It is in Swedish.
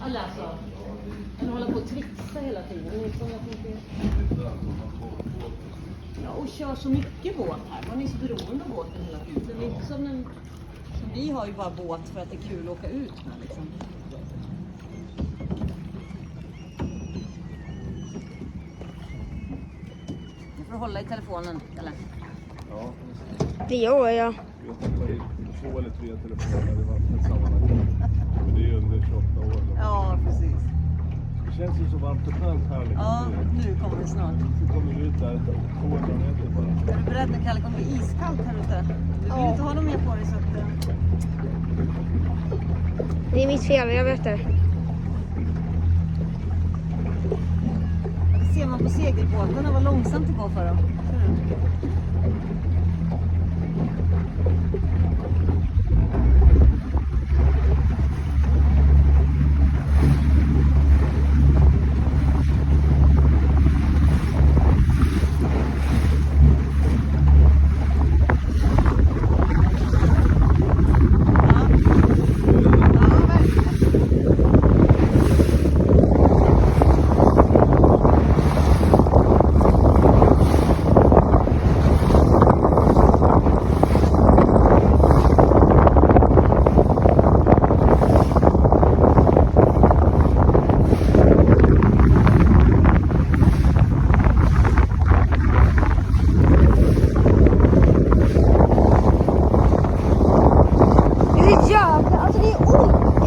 Eller alltså, den håller på att trixa hela tiden. Ja, och kör så mycket båt här. Man är så beroende av båten hela tiden. Det är inte som vi har ju bara båt för att det är kul att åka ut med liksom. Du får hålla i telefonen, eller? Ja. Det gör jag. Vi har hoppat i 2 eller 3 telefoner i vattnet sammanlagt. Det är under 28 år. Ja, precis. Det känns ju så varmt och skönt här. Liksom. Ja, nu kommer det snart. Så kommer vi ut där 200 meter bara. Är du beredd när Kalle kommer bli iskallt här ute? Du vill inte ha något mer på dig så att... Det är mitt fel, jag vet det. Det ser man på segelbåtarna vad långsamt det går för dem. Alltså det är ont!